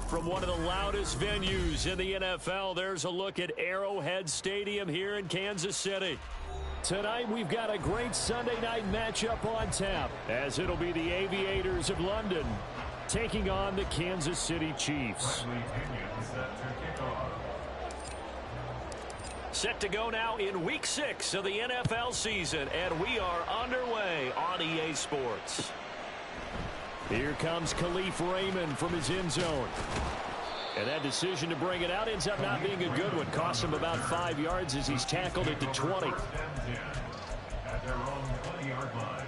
From one of the loudest venues in the NFL, there's a look at Arrowhead Stadium here in Kansas City. Tonight, we've got a great Sunday night matchup on tap, as it'll be the Aviators of London taking on the Kansas City Chiefs. Set to go now in Week 6 of the NFL season, and we are underway on EA Sports. Here comes Khalif Raymond from his end zone. And that decision to bring it out ends up not being a good one. Costs him about 5 yards as he's tackled at the 20. At their own 20-yard line.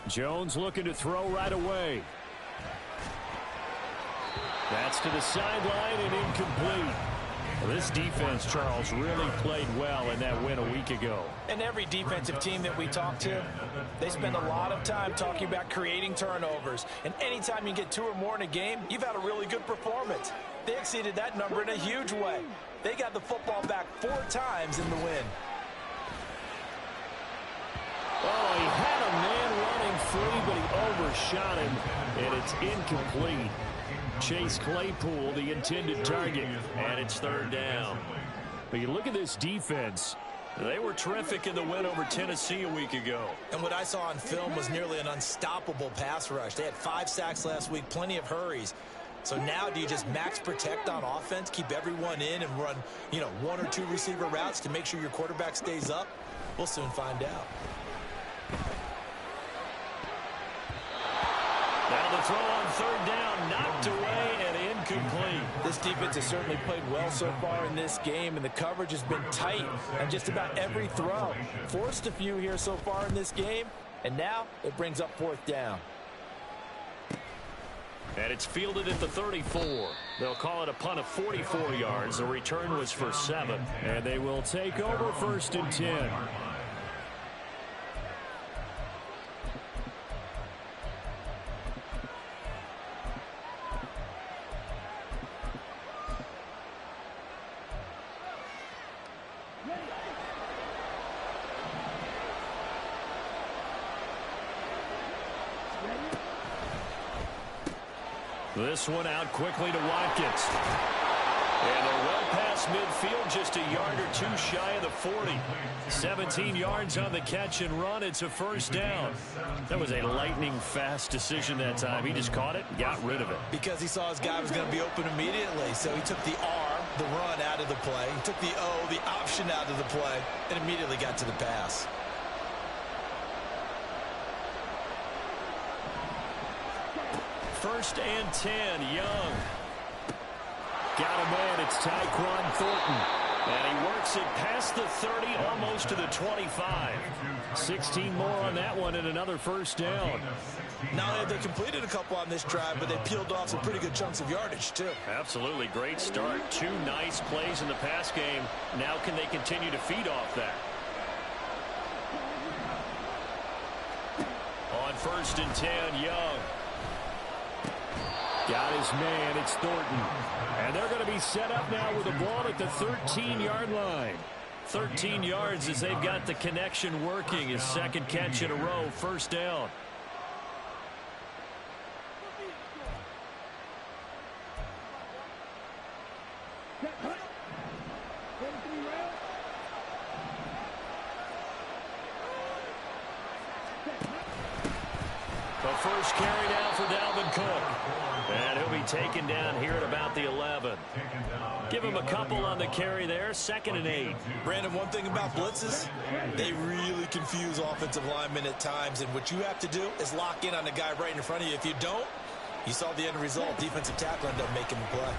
Jones looking to throw right away. That's to the sideline and incomplete. Well, this defense, Charles, really played well in that win a week ago. And every defensive team that we talk to, they spend a lot of time talking about creating turnovers. And anytime you get 2 or more in a game, you've had a really good performance. They exceeded that number in a huge way. They got the football back 4 times in the win. Oh, he had a man running free, but he overshot him, and it's incomplete. Chase Claypool, the intended target, and it's 3rd down. But you look at this defense. They were terrific in the win over Tennessee a week ago. And what I saw on film was nearly an unstoppable pass rush. They had 5 sacks last week, plenty of hurries. So now do you just max protect on offense, keep everyone in and run, 1 or 2 receiver routes to make sure your quarterback stays up? We'll soon find out. Now the throw on 3rd down, knocked away and incomplete. This defense has certainly played well so far in this game, and the coverage has been tight on just about every throw. Forced a few here so far in this game, and now it brings up 4th down. And it's fielded at the 34. They'll call it a punt of 44 yards. The return was for 7. And they will take over 1st and 10. This one out quickly to Watkins. And they're well past midfield, just a yard or 2 shy of the 40. 17 yards on the catch and run. It's a 1st down. That was a lightning-fast decision that time. He just caught it and got rid of it. Because he saw his guy was going to be open immediately, so he took the R, the run, out of the play. He took the O, the option, out of the play, and immediately got to the pass. First and 10, Young. Got him in, it's Tyquan Thornton. And he works it past the 30, almost to the 25. 16 more on that one and another 1st down. Not only have they completed a couple on this drive, but they peeled off some pretty good chunks of yardage, too. Absolutely, great start. 2 nice plays in the pass game. Now can they continue to feed off that? On 1st and 10, Young. Got his man, it's Thornton. And they're going to be set up now with the ball at the 13-yard line. 13 yards as they've got the connection working. His 2nd catch in a row, 1st down. The first carry now for Dalvin Cook. And he'll be taken down here at about the 11. Give him a couple on the carry there. 2nd and 8. Brandon, one thing about blitzes, they really confuse offensive linemen at times. And what you have to do is lock in on the guy right in front of you. If you don't, you saw the end result. Defensive tackle ended up making the play.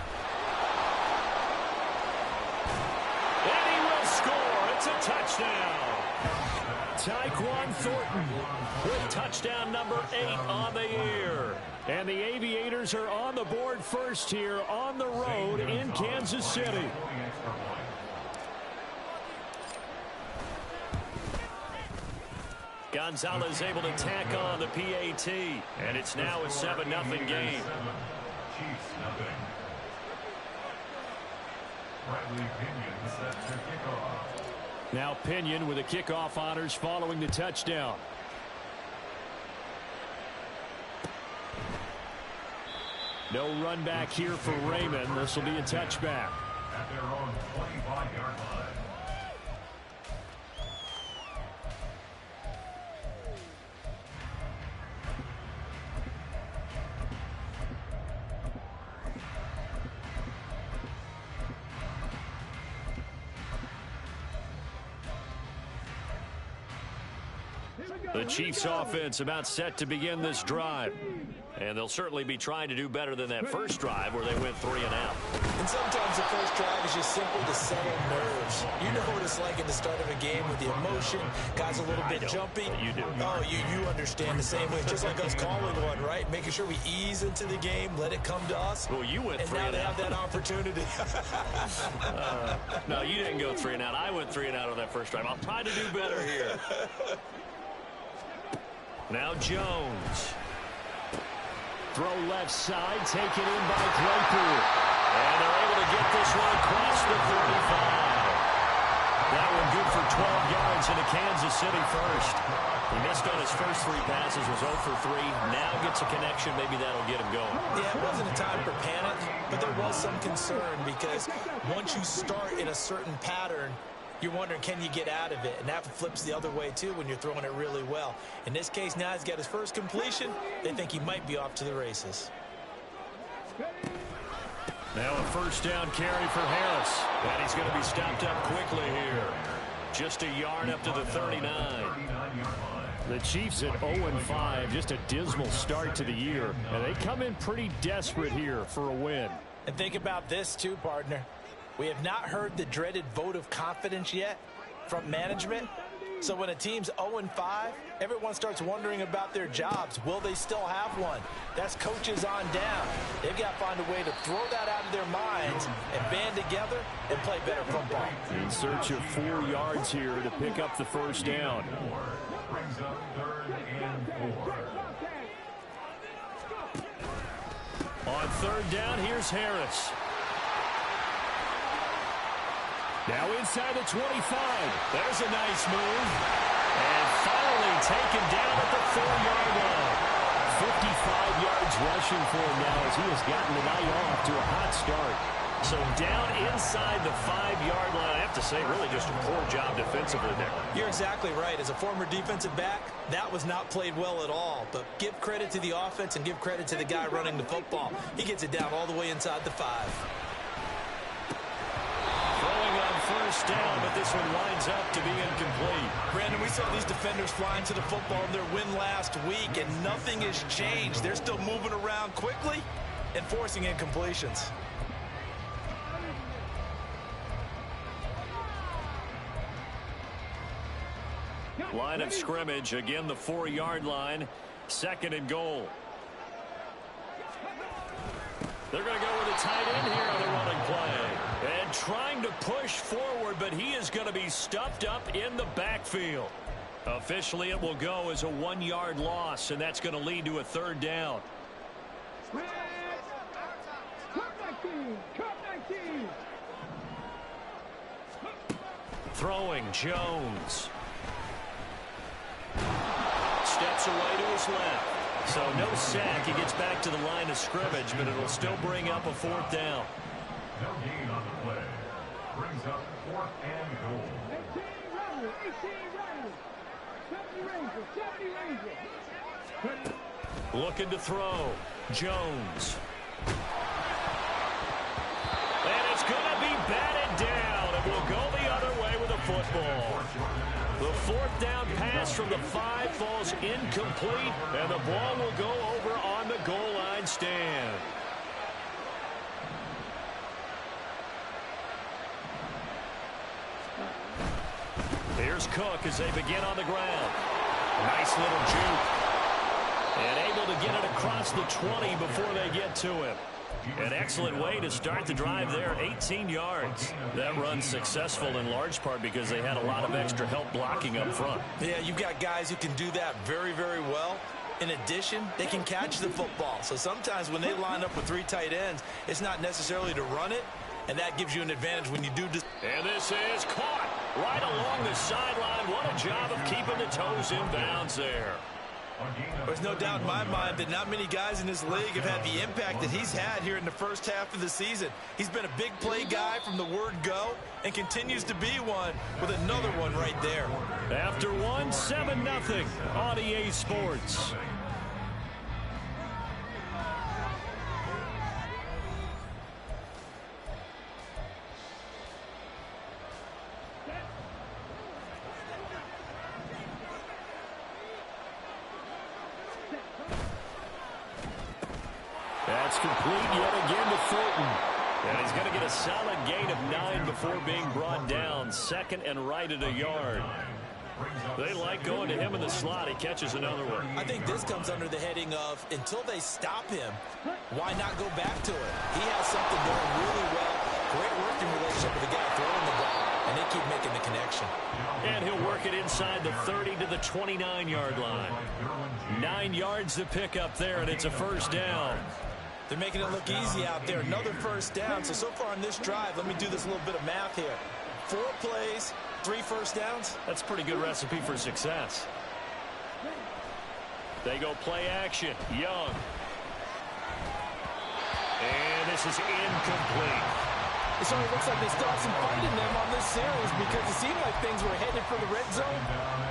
And he will score. It's a touchdown. Tyquan Thornton with touchdown number 8 on the year. And the Aviators are on the board first here on the road in Kansas City. Gonzalez able to tack on the PAT. And it's now a 7-0 game. Chiefs nothing. Bradley Pinion set to kickoff. Now Pinion with the kickoff honors following the touchdown. No run back here for Raymond. This will be a touchback. At their own 25-yard line. The Chiefs offense about set to begin this drive. And they'll certainly be trying to do better than that first drive where they went 3 and out. And sometimes the first drive is just simply to settle nerves. You know what it's like at the start of a game with the emotion. Guys a little bit jumpy. You do. Oh, you understand the same way. It's just like us calling one, right? Making sure we ease into the game, let it come to us. Well, you went 3 and and now they out. have that opportunity. No, you didn't go 3 and out. I went 3 and out on that first drive. I'll try to do better here. Now Jones. Throw left side, taken in by Claypool. And they're able to get this one across the 35. That one good for 12 yards into Kansas City first. He missed on his first 3 passes, was 0 for 3. Now gets a connection. Maybe that'll get him going. Yeah, it wasn't a time for panic, but there was some concern because once you start in a certain pattern, you're wondering, can you get out of it? And that flips the other way, too, when you're throwing it really well. In this case, now he's got his first completion. They think he might be off to the races. Now a first down carry for Harris. And he's going to be stopped up quickly here. Just a yard up to the 39. The Chiefs at 0-5, just a dismal start to the year. And they come in pretty desperate here for a win. And think about this, too, partner. We have not heard the dreaded vote of confidence yet from management. So when a team's 0-5, everyone starts wondering about their jobs. Will they still have one? That's coaches on down. They've got to find a way to throw that out of their minds and band together and play better football. In search of 4 yards here to pick up the first down. Brings up 3rd and 4. On 3rd down, here's Harris. Now inside the 25. There's a nice move. And finally taken down at the 4-yard line. 55 yards rushing for him now as he has gotten the night off to a hot start. So down inside the 5-yard line. I have to say, really just a poor job defensively there. You're exactly right. As a former defensive back, that was not played well at all. But give credit to the offense and give credit to the guy running the football. He gets it down all the way inside the 5. First down, but this one winds up to be incomplete. Brandon, we saw these defenders flying to the football in their win last week, and nothing has changed. They're still moving around quickly and forcing incompletions. Line of scrimmage, again the 4-yard line, 2nd and goal. They're going to go with a tight end here on the running play. And trying to push forward, but he is going to be stuffed up in the backfield. Officially, it will go as a 1-yard loss, and that's going to lead to a 3rd down. Throwing, Jones. Steps away to his left. So no sack. He gets back to the line of scrimmage, but it'll still bring up a 4th down. No gain on the play. Brings up 4th and goal. Looking to throw. Jones. And it's going to be from the 5 falls incomplete, and the ball will go over on the goal line stand. Here's Cook as they begin on the ground. Nice little juke. And able to get it across the 20 before they get to him. An excellent way to start the drive there, 18 yards. That run's successful in large part because they had a lot of extra help blocking up front. Yeah, you've got guys who can do that very, very well. In addition, they can catch the football. So sometimes when they line up with 3 tight ends, it's not necessarily to run it, and that gives you an advantage when you do. And this is caught right along the sideline. What a job of keeping the toes in bounds there. There's no doubt in my mind that not many guys in this league have had the impact that he's had here in the first half of the season. He's been a big play guy from the word go and continues to be one with another one right there. After one, 7-0 on EA Sports. That's complete yet again to Fulton. And he's going to get a solid gain of 9 before being brought down. 2nd and right at a yard. They like going to him in the slot. He catches another one. I think this comes under the heading of until they stop him, why not go back to it? He has something going really well. Great working relationship with the guy throwing the ball, and they keep making the connection. And he'll work it inside the 30 to the 29-yard line. 9 yards to pick up there, and it's a first down. They're making it look easy out there. Another first down. So far on this drive, let me do this little bit of math here. 4 plays, 3 first downs. That's a pretty good recipe for success. They go play action. Young. And this is incomplete. It certainly looks like they still have some fight in them on this series because it seemed like things were headed for the red zone.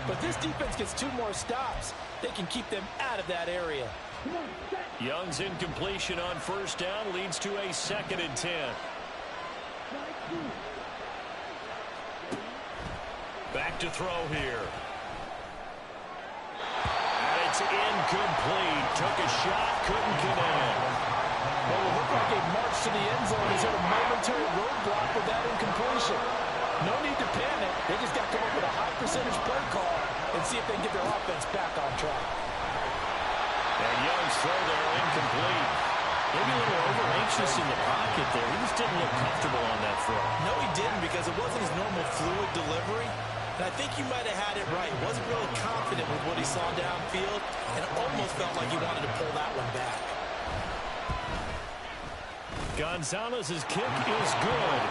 But this defense gets 2 more stops. They can keep them out of that area. Young's incompletion on first down leads to a 2nd and 10. Back to throw here. And it's incomplete. Took a shot, couldn't connect. Well, it looked like a march to the end zone is at a momentary roadblock with that incompletion. No need to panic. They just got to come up with a high percentage play call and see if they can get their offense back on track. And Young's throw there incomplete. Maybe a little over-anxious in the pocket there. He just didn't look comfortable on that throw. No, he didn't because it wasn't his normal fluid delivery. And I think you might have had it right. He wasn't really confident with what he saw downfield, and it almost felt like he wanted to pull that one back. Gonzalez's kick is good.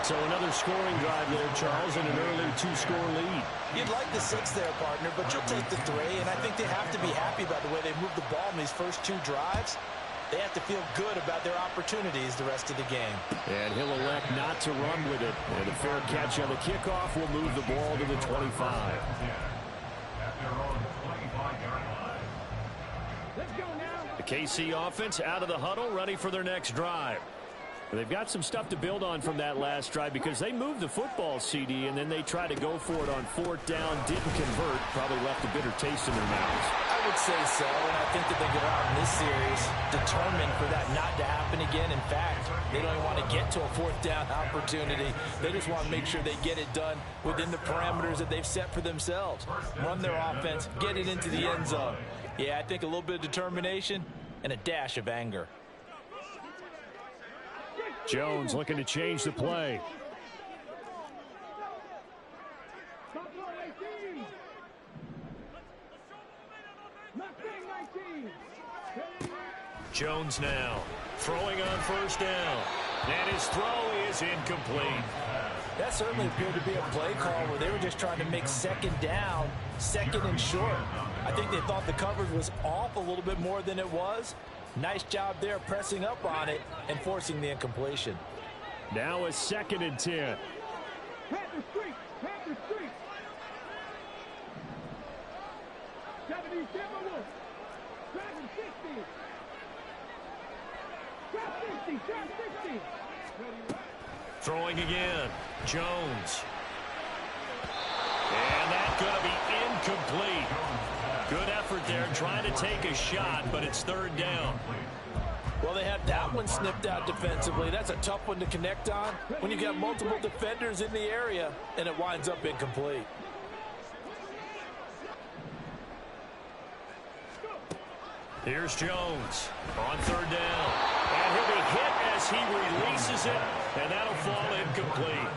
So another scoring drive there, Charles, and an early 2-score lead. You'd like the 6 there, partner, but you'll take the 3, and I think they have to be happy by the way they moved the ball in these first 2 drives. They have to feel good about their opportunities the rest of the game. And he'll elect not to run with it. And a fair catch on the kickoff will move the ball to the 25. The KC offense out of the huddle, ready for their next drive. They've got some stuff to build on from that last drive because they moved the football, CD, and then they tried to go for it on 4th down, didn't convert, probably left a bitter taste in their mouths. I would say so, and I think that they go out in this series determined for that not to happen again. In fact, they don't even want to get to a 4th down opportunity. They just want to make sure they get it done within the parameters that they've set for themselves. Run their offense, get it into the end zone. Yeah, I think a little bit of determination and a dash of anger. Jones looking to change the play. Jones now throwing on first down. And his throw is incomplete. That certainly appeared to be a play call where they were just trying to make 2nd down, 2nd and short. I think they thought the coverage was off a little bit more than it was. Nice job there pressing up on it and forcing the incompletion. Now a 2nd and 10. Panther Street! Panther Street! 77 Dragon 60! Drop 60! Drop 60! Throwing again. Jones. And that's going to be incomplete. trying to take a shot, but it's third down. Well, they have that one snipped out defensively. That's a tough one to connect on when you got multiple defenders in the area, and it winds up incomplete. Here's Jones on third down. And he'll be hit as he releases it, and that'll fall incomplete.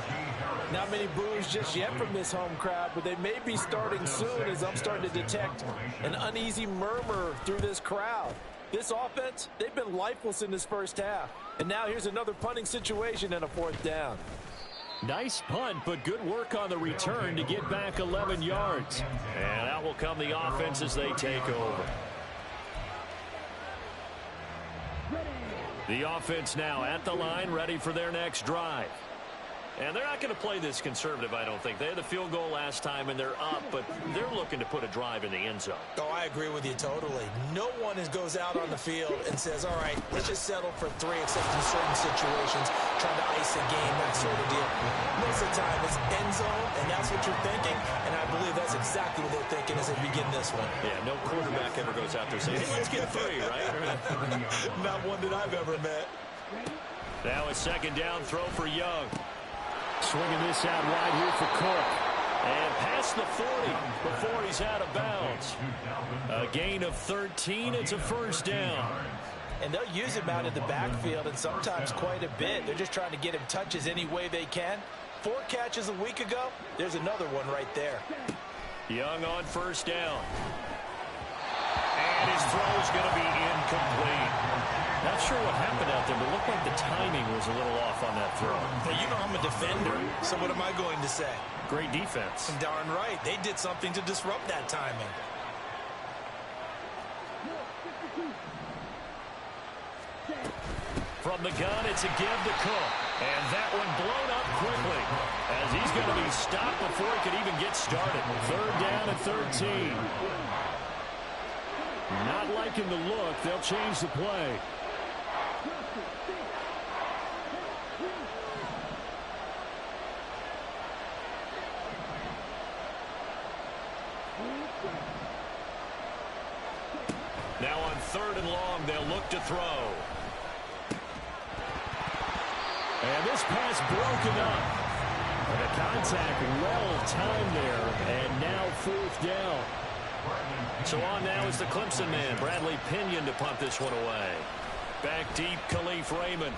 Not many boos just yet from this home crowd, but they may be starting soon as I'm starting to detect an uneasy murmur through this crowd. This offense, they've been lifeless in this first half. And now here's another punting situation and a fourth down. Nice punt, but good work on the return to get back 11 yards. And out will come the offense as they take over. The offense now at the line, ready for their next drive. And they're not going to play this conservative, I don't think. They had the field goal last time, and they're up, but they're looking to put a drive in the end zone. Oh, I agree with you totally. No one goes out on the field and says, all right, let's just settle for 3, except in certain situations, trying to ice a game, that sort of deal. Most of the time, it's end zone, and that's what you're thinking, and I believe that's exactly what they're thinking as they begin this one. Yeah, no quarterback ever goes out there saying, hey, let's get 3, right? Not one that I've ever met. Now a second down throw for Young. Swinging this out wide here for Cook. And past the 40 before he's out of bounds. A gain of 13. It's a first down. And they'll use him out in the backfield, and sometimes quite a bit. They're just trying to get him touches any way they can. 4 catches a week ago. There's another one right there. Young on first down. And his throw is going to be incomplete. Not sure what happened out there, but it looked like the timing was a little off on that throw. Well, you know I'm a defender, so what am I going to say? Great defense. Darn right. They did something to disrupt that timing. From the gun, it's a give to Cook. And that one blown up quickly as he's going to be stopped before he could even get started. Third down and 13. Not liking the look. They'll change the play. Now on third and long, they'll look to throw. And this pass broken up. And the contact well timed there. And now fourth down. So on now is the Clemson man, Bradley Pinion, to punt this one away. Back deep, Khalif Raymond.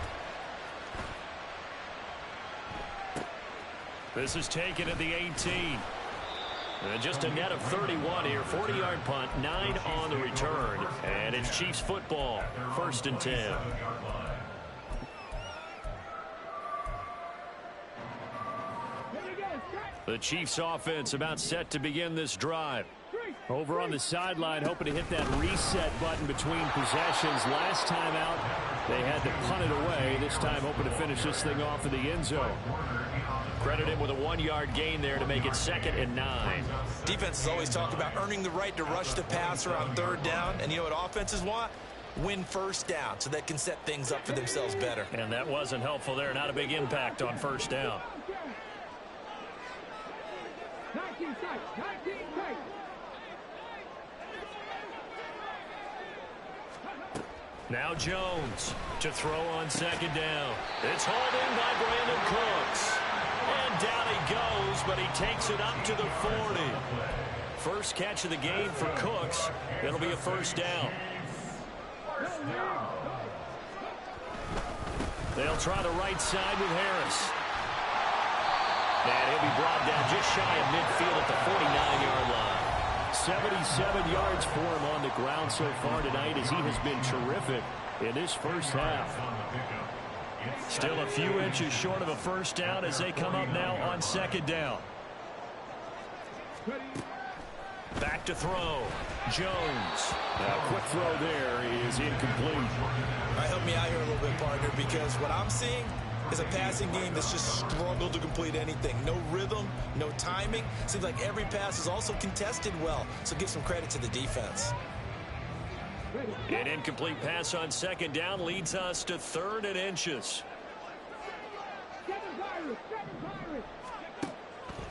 This is taken at the 18. And just a net of 31 here. 40-yard punt, 9 on the return. And it's Chiefs football, 1st and 10. The Chiefs offense about set to begin this drive. Over on the sideline, hoping to hit that reset button between possessions. Last time out, they had to punt it away. This time, hoping to finish this thing off in the end zone. Credit him with a 1-yard gain there to make it 2nd and 9. Defense has always talked about earning the right to rush the passer on third down. And you know what offenses want? Win first down so they can set things up for themselves better. And that wasn't helpful there. Not a big impact on first down. 19 tight. 19 tight. Now Jones to throw on second down. It's hauled in by Brandon Cooks. And down he goes, but he takes it up to the 40. First catch of the game for Cooks. It'll be a first down. They'll try the right side with Harris. And he'll be brought down just shy of midfield at the 49-yard line. 77 yards for him on the ground so far tonight as he has been terrific in this first half. Still a few inches short of a first down as they come up now on second down. Back to throw. Jones. A quick throw there is incomplete. All right, help me out here a little bit, partner, because what I'm seeing is a passing game that's just struggled to complete anything. No rhythm, no timing. Seems like every pass is also contested well. So give some credit to the defense. An incomplete pass on second down leads us to 3rd and inches.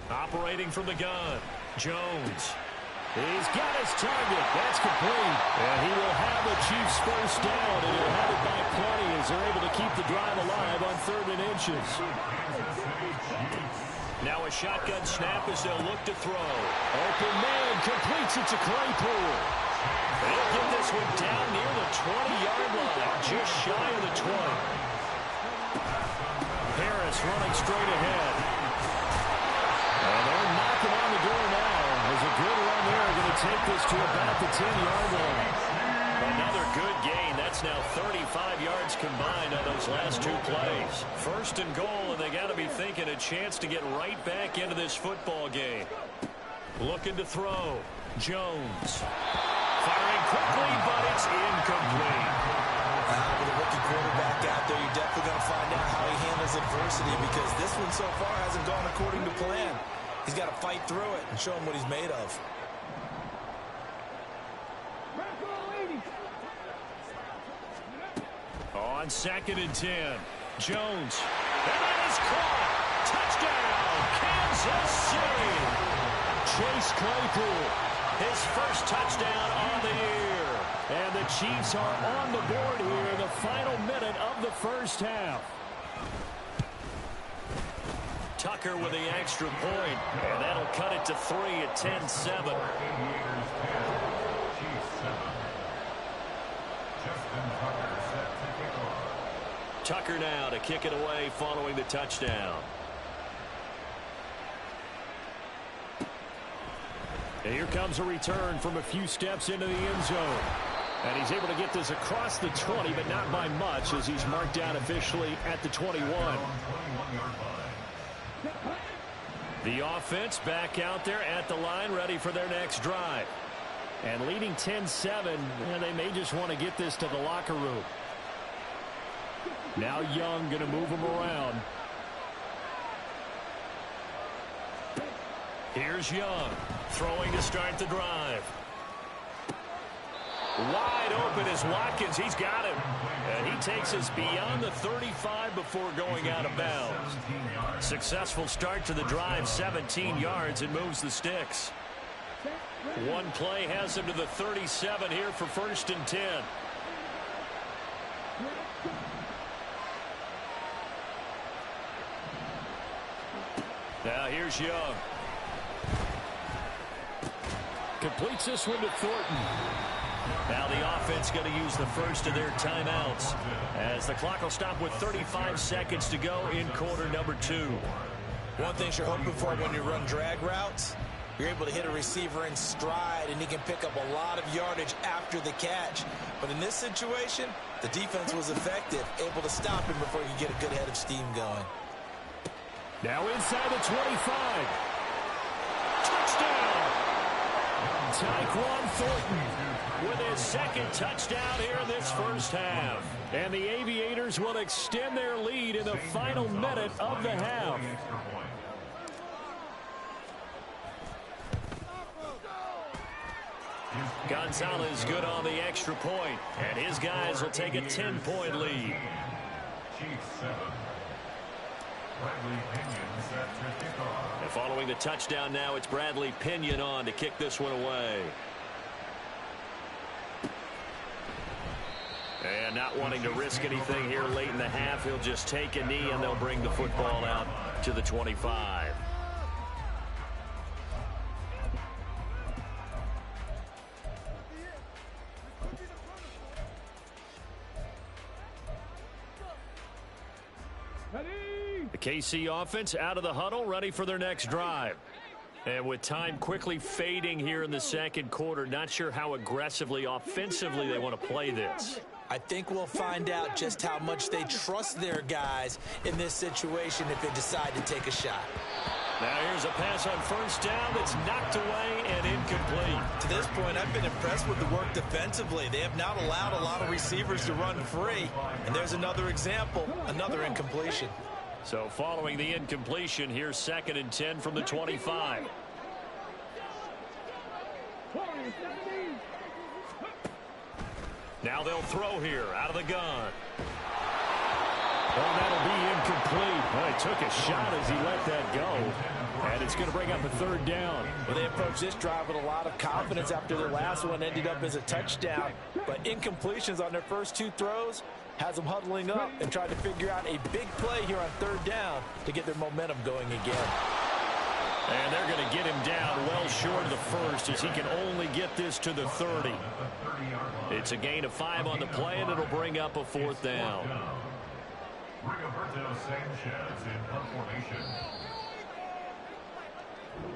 Operating from the gun. Jones. He's got his target. That's complete. And he will have the Chiefs first down, and he'll have it by plenty as they're able to keep the drive alive on 3rd and inches. Now a shotgun snap as they'll look to throw. Open man completes it to Claypool. They'll get this one down near the 20-yard line, just shy of the 20. Harris running straight ahead. And they're knocking on the door now. There's a good run there, going to take this to about the 10-yard line. Another good gain. That's now 35 yards combined on those last 2 plays. 1st and goal, and they got to be thinking a chance to get right back into this football game. Looking to throw. Jones. Firing quickly, but it's incomplete. With a rookie quarterback out there, you're definitely going to find out how he handles adversity, because this one so far hasn't gone according to plan. He's got to fight through it and show him what he's made of. On 2nd and 10, Jones. And that is caught. Touchdown, Kansas City. Chase Claypool, his first touchdown on the year. And the Chiefs are on the board here in the final minute of the first half. Tucker with the extra point, and that'll cut it to 3 at 10-7. Tucker now to kick it away following the touchdown. And here comes a return from a few steps into the end zone. And he's able to get this across the 20, but not by much, as he's marked down officially at the 21. The offense back out there at the line, ready for their next drive. And leading 10-7, they may just want to get this to the locker room. Now Young going to move him around. Here's Young, throwing to start the drive. Wide open is Watkins. He's got him. And he takes us beyond the 35 before going out of bounds. Successful start to the drive, 17 yards, and moves the sticks. One play has him to the 37 here for 1st and 10. Now here's Young. Completes this one to Thornton. Now the offense going to use the first of their timeouts, as the clock will stop with 35 seconds to go in quarter number 2. One thing you're hoping for when you run drag routes, you're able to hit a receiver in stride, and he can pick up a lot of yardage after the catch. But in this situation, the defense was effective, able to stop him before you get a good head of steam going. Now inside the 25. Touchdown! Tyquan Thornton with his 2nd touchdown here in this first half. And the Aviators will extend their lead in the final minute of the half. Gonzalez good on the extra point, and his guys will take a 10-point lead. And following the touchdown now, it's Bradley Pinion on to kick this one away. And not wanting to risk anything here late in the half, he'll just take a knee, and they'll bring the football out to the 25. The KC offense out of the huddle, ready for their next drive. And with time quickly fading here in the second quarter, not sure how aggressively, offensively they want to play this. I think we'll find out just how much they trust their guys in this situation if they decide to take a shot. Now here's a pass on first down that's knocked away and incomplete. To this point, I've been impressed with the work defensively. They have not allowed a lot of receivers to run free. And there's another example, another incompletion. So following the incompletion, here's 2nd and 10 from the 25. Now they'll throw here out of the gun. Oh, that'll be incomplete. Boy, took a shot as he let that go. And it's going to bring up a third down. Well, they approached this drive with a lot of confidence after their last one ended up as a touchdown. But incompletions on their first two throws has them huddling up and trying to figure out a big play here on third down to get their momentum going again. And they're going to get him down well short of the first as he can only get this to the 30. It's a gain of 5 on the play, and it'll bring up a fourth down.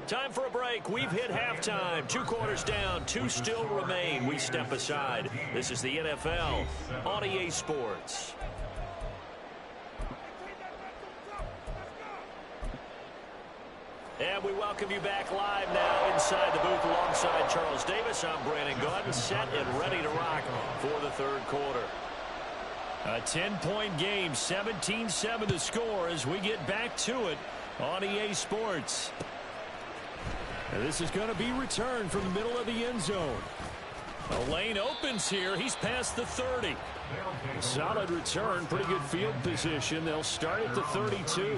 Time for a break. We've hit halftime. 2 quarters down. 2 still remain. We step aside. This is the NFL on EA Sports. And we welcome you back live now inside the booth alongside Charles Davis. I'm Brandon Gaudin, set and ready to rock for the third quarter. A 10-point game, 17-7 the score as we get back to it on EA Sports. And this is going to be returned from the middle of the end zone. A lane opens here. He's past the 30. Solid return, pretty good field position. They'll start at the 32.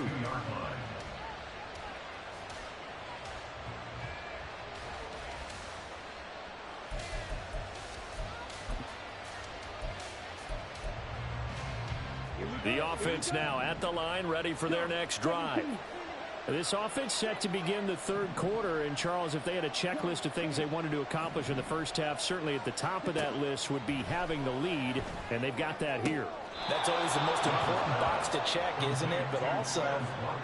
The offense now at the line, ready for their next drive. This offense set to begin the third quarter. And, Charles, if they had a checklist of things they wanted to accomplish in the first half, certainly at the top of that list would be having the lead, and they've got that here. That's always the most important box to check, isn't it? But also,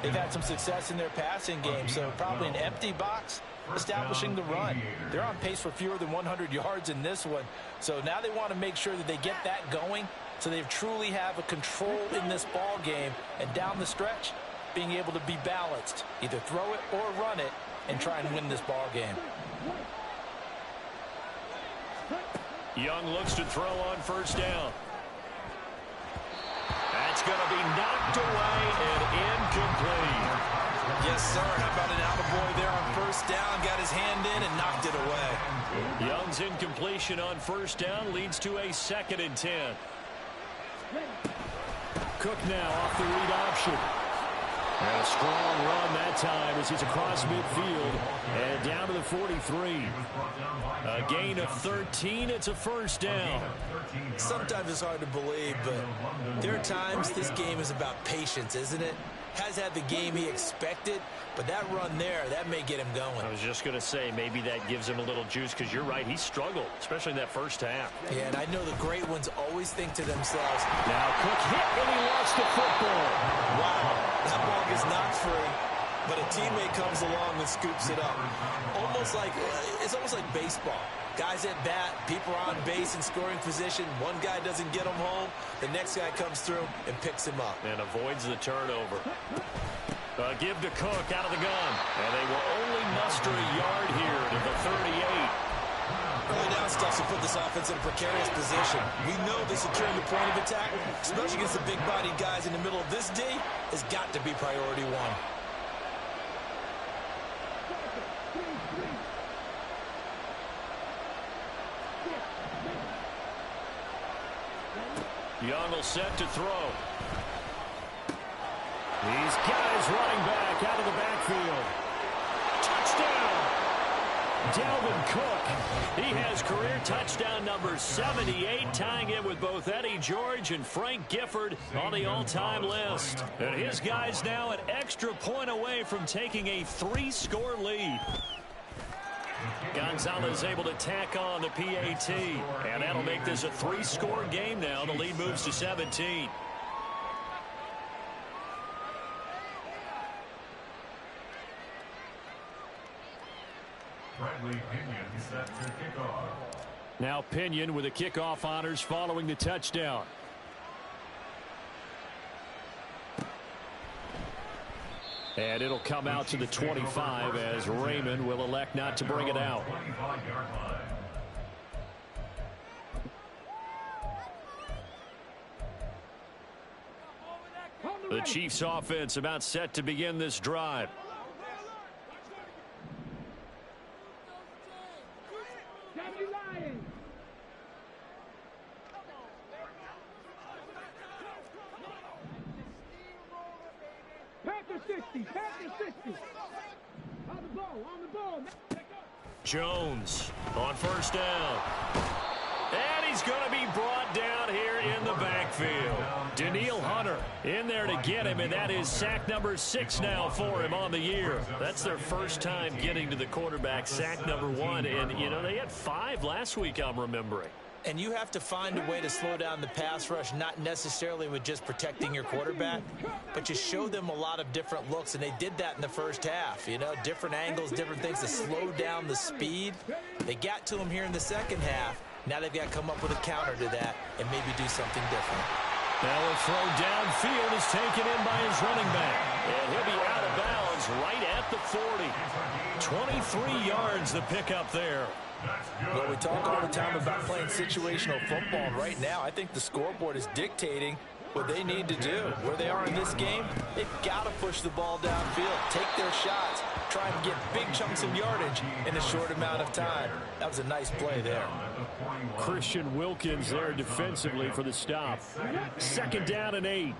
they've had some success in their passing game, so probably an empty box establishing the run. They're on pace for fewer than 100 yards in this one, so now they want to make sure that they get that going so they truly have a control in this ball game, and down the stretch, being able to be balanced, either throw it or run it, and try and win this ball game. Young looks to throw on first down. That's going to be knocked away and incomplete. Yes, sir. How about an attaboy there on first down? Got his hand in and knocked it away. Young's incompletion on first down leads to a 2nd and 10. Cook now off the read option. And a strong run that time as he's across midfield and down to the 43. A gain of 13. It's a first down. Sometimes it's hard to believe, but there are times this game is about patience, isn't it? Has had the game he expected, but that run there, that may get him going. I was just going to say, maybe that gives him a little juice, because you're right, he struggled, especially in that first half. Yeah, and I know the great ones always think to themselves, now Cook hit and he lost the football. Wow, that ball gets knocked free, but a teammate comes along and scoops it up. It's almost like baseball. Guys at bat, people are on base in scoring position. One guy doesn't get him home. The next guy comes through and picks him up. And avoids the turnover. Give to Cook out of the gun. And they will only muster a yard here to the 38. Early down stuff to put this offense in a precarious position. We know that securing the point of attack, especially against the big-bodied guys in the middle of this D, has got to be priority one. Young will set to throw. These guys running back out of the backfield. Touchdown! Dalvin Cook. He has career touchdown number 78, tying it with both Eddie George and Frank Gifford on the all-time list. And his guys now an extra point away from taking a 3-score lead. Gonzalez able to tack on the PAT, and that'll make this a 3-score game now. The lead moves to 17. Now Pinion with the kickoff honors following the touchdown. And it'll come out to the 25 as Raymond will elect not to bring it out. The Chiefs offense about set to begin this drive. Panther 60. Panther 60. On the ball. On the ball. Jones on first down. And he's going to be brought down here in the backfield. Daniil Hunter in there to get him, and that is sack number 6 now for him on the year. That's their first time getting to the quarterback, sack number 1. And, you know, they had 5 last week, I'm remembering. And you have to find a way to slow down the pass rush, not necessarily with just protecting your quarterback, but you show them a lot of different looks, and they did that in the first half. You know, different angles, different things to slow down the speed. They got to him here in the second half. Now they've got to come up with a counter to that and maybe do something different. Now a throw downfield is taken in by his running back. And he'll be out of bounds right at the 40. 23 yards the pickup there. Well, we talk all the time about playing situational football. And right now, I think the scoreboard is dictating what they need to do. Where they are in this game, they've got to push the ball downfield, take their shots, try and get big chunks of yardage in a short amount of time. That was a nice play there. Christian Wilkins there defensively for the stop. 2nd down and 8.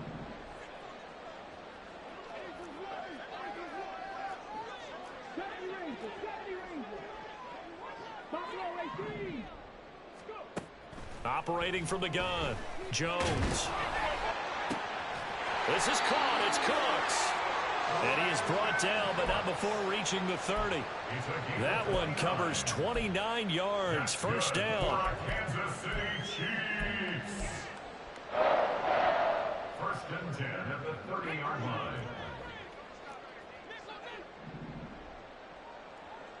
Operating from the gun, Jones. This is caught. It's Cooks. And he is brought down, but not before reaching the 30. That one covers 29 yards. First down. Kansas City Chiefs. 1st and 10 at the 30-yard line.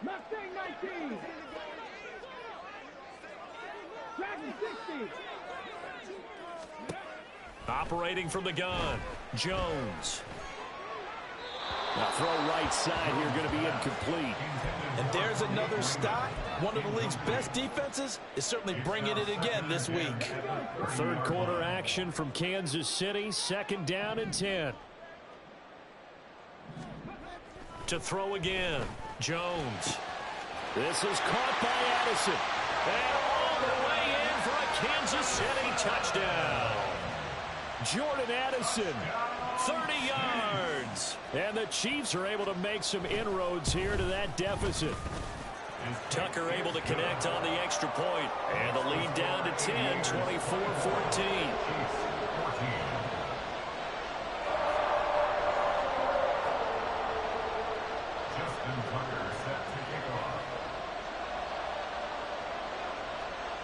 Mustang 19. Dragon 60. Operating from the gun, Jones. Now throw right side here, going to be incomplete. And there's another stop. One of the league's best defenses is certainly bringing it again this week. 3rd quarter action from Kansas City. 2nd down and 10. To throw again, Jones. This is caught by Addison. And all the way in for a Kansas City touchdown. Jordan Addison, 30 yards. And the Chiefs are able to make some inroads here to that deficit. Tucker able to connect on the extra point. And the lead down to 10, 24-14.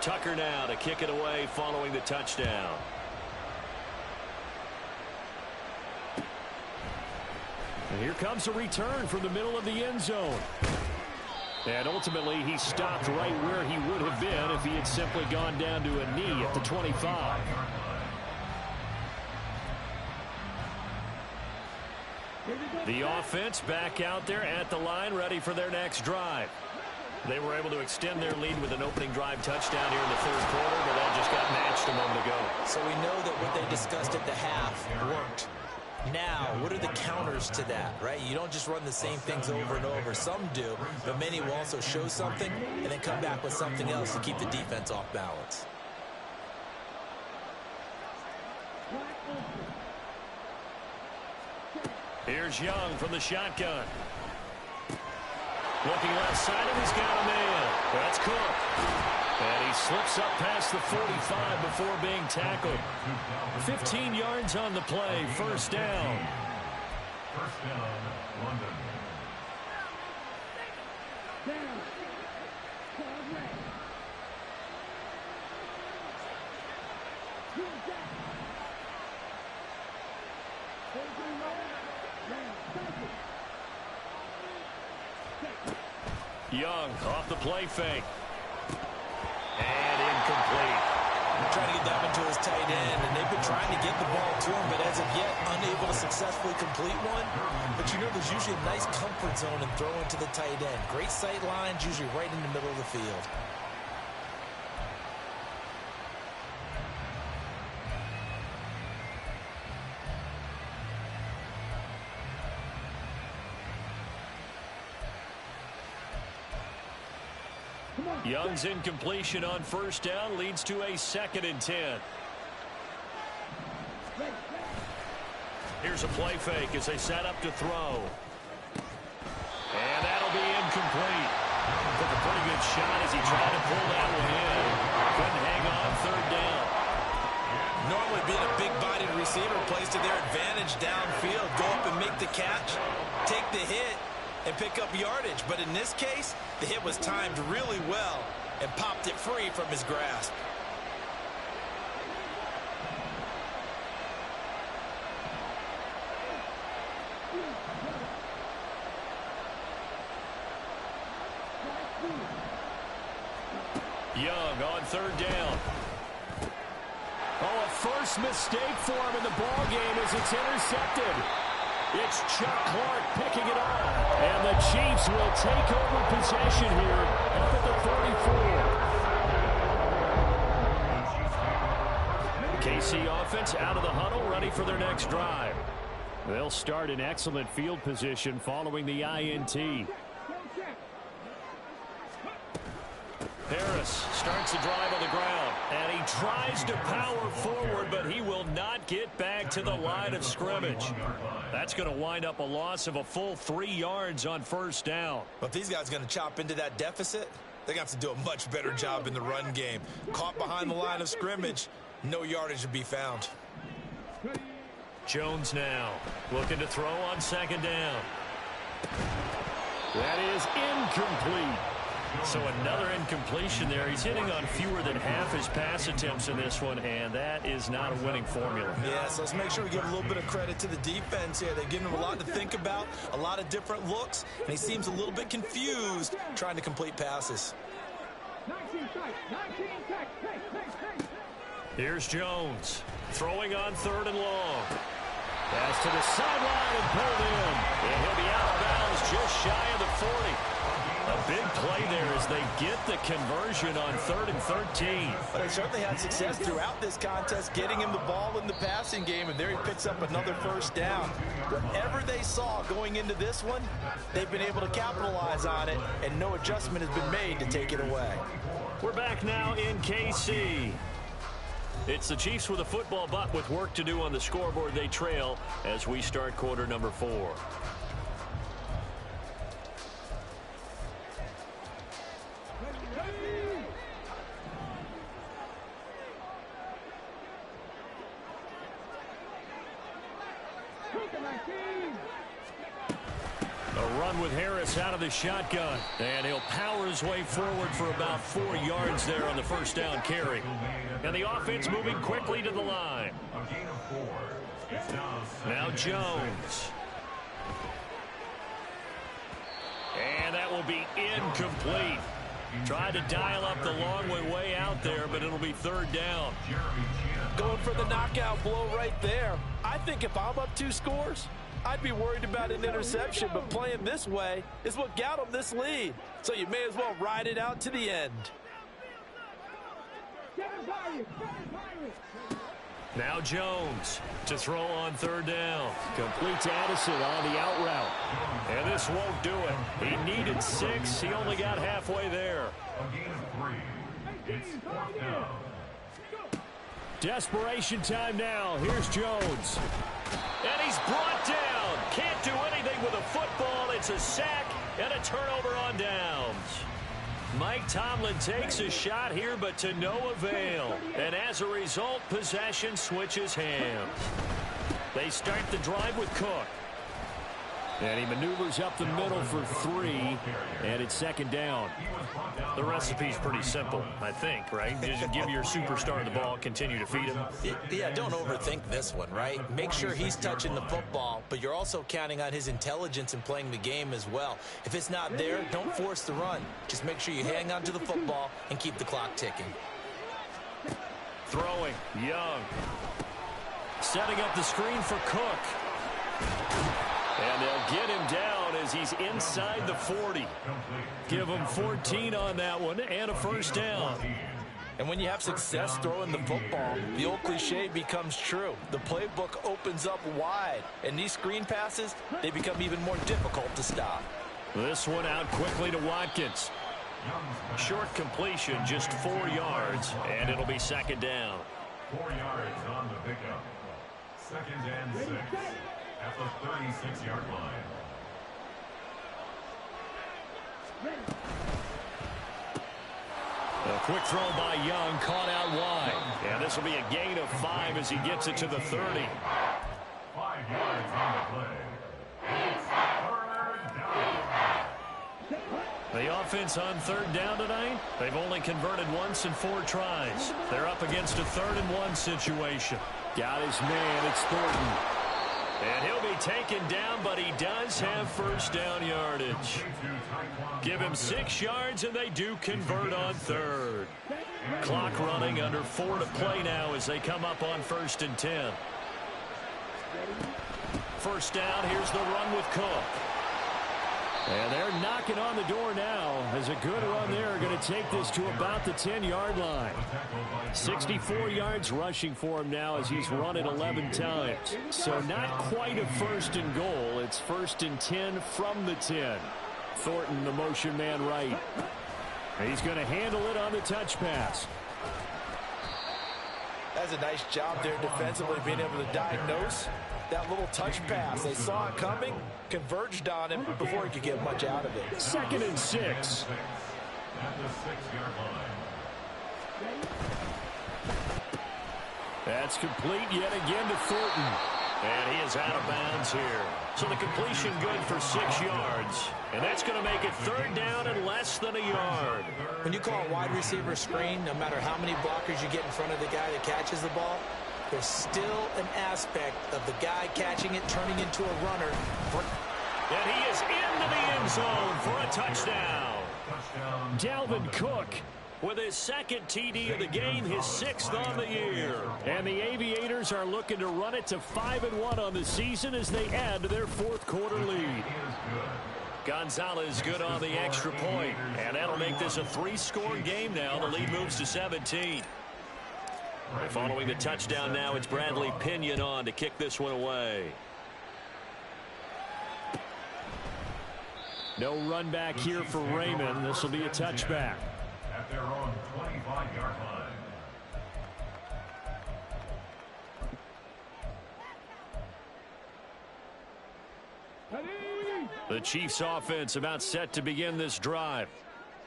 Tucker now to kick it away following the touchdown. And here comes a return from the middle of the end zone. And ultimately, he stopped right where he would have been if he had simply gone down to a knee at the 25. The offense back out there at the line, ready for their next drive. They were able to extend their lead with an opening drive touchdown here in the 3rd quarter, but that just got matched a moment ago. So we know that what they discussed at the half worked. Now, what are the counters to that, right? You don't just run the same things over and over. Some do, but many will also show something and then come back with something else to keep the defense off balance. Here's Young from the shotgun. Looking left side, and he's got a man. That's Cook. And he slips up past the 45 before being tackled. 15 yards on the play. First down. First down, London. Young off the play fake. And incomplete. They're trying to get down into his tight end, and they've been trying to get the ball to him, but as of yet, unable to successfully complete one. But you know there's usually a nice comfort zone in throwing to the tight end. Great sight lines, usually right in the middle of the field. Young's incompletion on first down leads to a 2nd and 10. Here's a play fake as they set up to throw. And that'll be incomplete. Took a pretty good shot as he tried to pull that one in. Couldn't hang on third down. Normally being a big-bodied receiver plays to their advantage downfield. Go up and make the catch, take the hit, and pick up yardage. But in this case, the hit was timed really well and popped it free from his grasp. Young on third down. Oh, a first mistake for him in the ball game as it's intercepted. It's Chuck Clark picking it off. And the Chiefs will take over possession here up at the 34. KC offense out of the huddle, ready for their next drive. They'll start in excellent field position following the INT. Harris starts the drive on the ground, and he tries to power forward, but he will not get back to the line of scrimmage. That's going to wind up a loss of a full 3 yards on first down. But if these guys are going to chop into that deficit, they're going to have to do a much better job in the run game. Caught behind the line of scrimmage, no yardage to be found. Jones now looking to throw on second down. That is incomplete. So another incompletion there. He's hitting on fewer than half his pass attempts in this one, and that is not a winning formula. Yeah, so let's make sure we give a little bit of credit to the defense here. They're giving him a lot to think about, a lot of different looks, and he seems a little bit confused trying to complete passes. Here's Jones throwing on third and long. Pass to the sideline and pulled in. And he'll be out of bounds just shy of the 40. A big play there as they get the conversion on 3rd and 13. But they certainly had success throughout this contest, getting him the ball in the passing game, and there he picks up another first down. Whatever they saw going into this one, they've been able to capitalize on it, and no adjustment has been made to take it away. We're back now in KC. It's the Chiefs with a football, but with work to do on the scoreboard. They trail as we start quarter number 4. A run with Harris out of the shotgun, and he'll power his way forward for about 4 yards there on the first down carry. And the offense moving quickly to the line. Now Jones. And that will be incomplete. Tried to dial up the long way out there, but it'll be third down. Going for the knockout blow right there. I think if I'm up 2 scores, I'd be worried about an interception, but playing this way is what got them this lead. So you may as well ride it out to the end. Now Jones to throw on third down. Complete to Addison on the out route. And this won't do it. He needed 6. He only got halfway there. A gain of 3. It's 4th down. Desperation time now. Here's Jones. And he's brought down. Can't do anything with a football. It's a sack and a turnover on downs. Mike Tomlin takes a shot here, but to no avail. And as a result, possession switches hands. They start the drive with Cook. And he maneuvers up the middle for 3, and it's second down. The recipe's pretty simple, I think, right? Just give your superstar the ball, continue to feed him. Yeah, don't overthink this one, right? Make sure he's touching the football, but you're also counting on his intelligence in playing the game as well. If it's not there, don't force the run. Just make sure you hang on to the football and keep the clock ticking. Throwing, Young. Setting up the screen for Cook. And they'll get him down as he's inside the 40. Give him 14 on that one and a first down. And when you have success throwing the football, the old cliche becomes true. The playbook opens up wide, and these screen passes, they become even more difficult to stop. This one out quickly to Watkins. Short completion, just 4 yards, and it'll be second down. 4 yards on the pickup. 2nd and 6. at the 36-yard line. A quick throw by Young, caught out wide. And this will be a gain of 5 as he gets it to the 30. 5 yards on the play. It's third down. The offense on third down tonight, they've only converted once in 4 tries. They're up against a 3rd and 1 situation. Got his man, it's Thornton. And he'll be taken down, but he does have first down yardage. Give him 6 yards, and they do convert on 3rd. Clock running, under 4 to play now as they come up on 1st and 10. First down, here's the run with Cook. And they're knocking on the door now as a good run there. Going to take this to about the 10-yard line. 64 yards rushing for him now as he's run it 11 times. So not quite a 1st and goal. It's 1st and 10 from the 10. Thornton, the motion man right. He's going to handle it on the touch pass. That's a nice job there defensively, being able to diagnose that little touch pass. They saw it coming, converged on him before he could get much out of it. 2nd and 6. At the 6-yard line. That's complete yet again to Thornton. And he is out of bounds here. So the completion good for 6 yards. And that's going to make it 3rd down and less than a yard. When you call a wide receiver screen, no matter how many blockers you get in front of the guy that catches the ball, there's still an aspect of the guy catching it turning into a runner. And he is into the end zone for a touchdown. Dalvin Cook with his 2nd TD of the game, his 6th on the year. And the Aviators are looking to run it to 5-1 on the season as they add to their 4th quarter lead. Gonzalez good on the extra point, and that'll make this a 3-score game now. The lead moves to 17. Following the touchdown now, it's Bradley Pinion on to kick this one away. No run back here for Raymond. This will be a touchback. At their own 25-yard line. The Chiefs offense about set to begin this drive.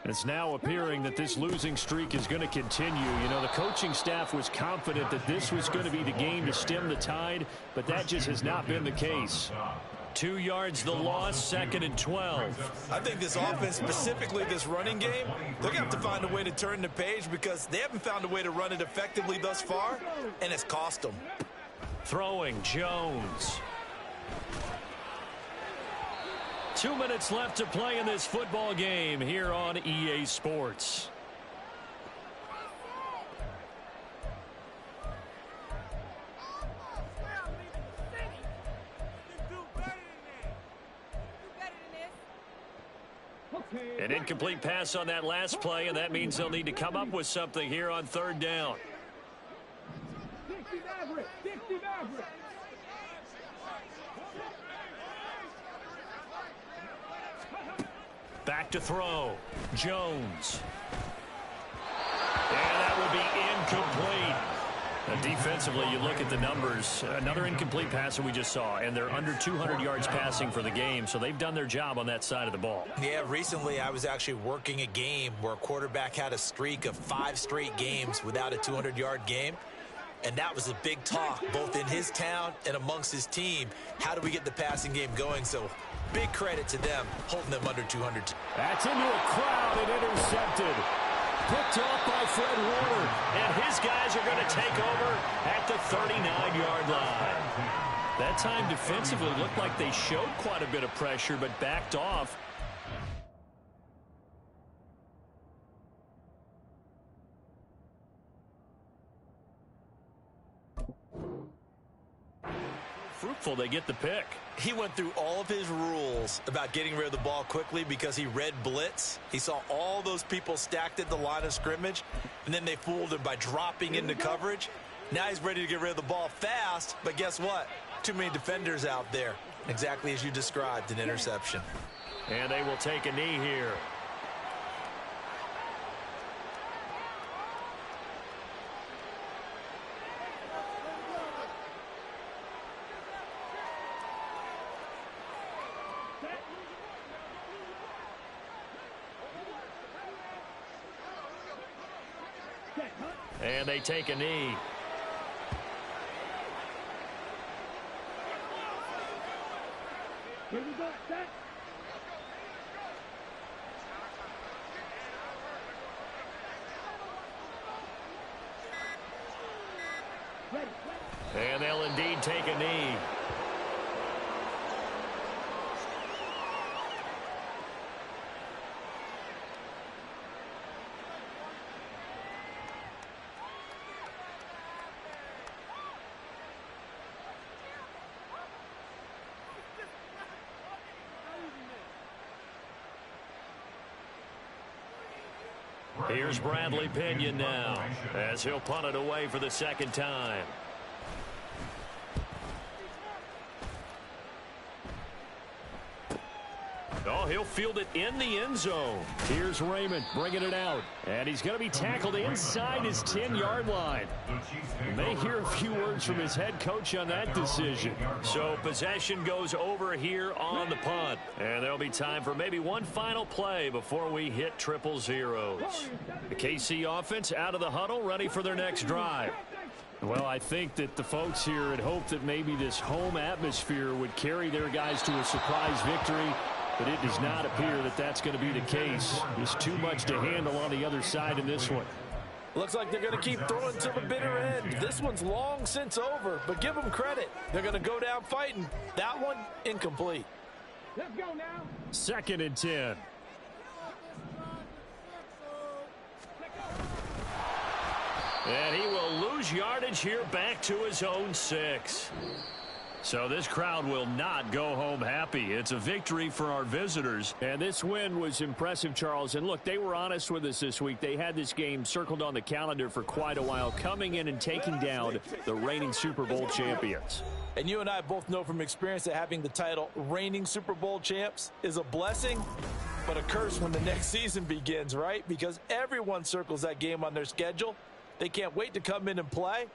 It's now appearing that this losing streak is going to continue. You know, the coaching staff was confident that this was going to be the game to stem the tide, but that just has not been the case. 2 yards the loss, 2nd and 12. I think this offense, specifically this running game, they're going to have to find a way to turn the page because they haven't found a way to run it effectively thus far, and it's cost them. Throwing, Jones. 2 minutes left to play in this football game here on EA Sports. An incomplete pass on that last play, and that means they'll need to come up with something here on 3rd down. Back to throw. Jones. And that will be incomplete. Defensively, you look at the numbers. Another incomplete pass that we just saw, and they're under 200 yards passing for the game, so they've done their job on that side of the ball. Yeah, recently I was actually working a game where a quarterback had a streak of 5 straight games without a 200-yard game, and that was a big talk, both in his town and amongst his team. How do we get the passing game going? So big credit to them, holding them under 200. That's into a crowd and intercepted. Picked off by Fred Warner, and his guys are going to take over at the 39-yard line. That time defensively looked like they showed quite a bit of pressure, but backed off. Fruitful, they get the pick. He went through all of his rules about getting rid of the ball quickly because he read blitz. He saw all those people stacked at the line of scrimmage, and then they fooled him by dropping into coverage. Now he's ready to get rid of the ball fast, but guess what? Too many defenders out there. Exactly as you described, an interception. And they will take a knee here. And they take a knee. Here we go. Set. Ready. And they'll indeed take a knee. Here's Bradley Pinion now, as he'll punt it away for the second time. Oh, he'll field it in the end zone. Here's Raymond bringing it out. And he's going to be tackled inside his 10-yard line. May hear a few words from his head coach on that decision. So possession goes over here on the punt. And there'll be time for maybe one final play before we hit triple zeros. The KC offense out of the huddle, ready for their next drive. Well, I think that the folks here had hoped that maybe this home atmosphere would carry their guys to a surprise victory. But it does not appear that that's going to be the case. There's too much to handle on the other side in this one. Looks like they're going to keep throwing to the bitter end. This one's long since over, but give them credit. They're going to go down fighting. That one, incomplete. Let's go now. 2nd and 10. And he will lose yardage here back to his own 6. So this crowd will not go home happy. It's a victory for our visitors. And this win was impressive, Charles. And look, they were honest with us this week. They had this game circled on the calendar for quite a while, coming in and taking down the reigning Super Bowl champions. And you and I both know from experience that having the title reigning Super Bowl champs is a blessing, but a curse when the next season begins, right? Because everyone circles that game on their schedule. They can't wait to come in and play.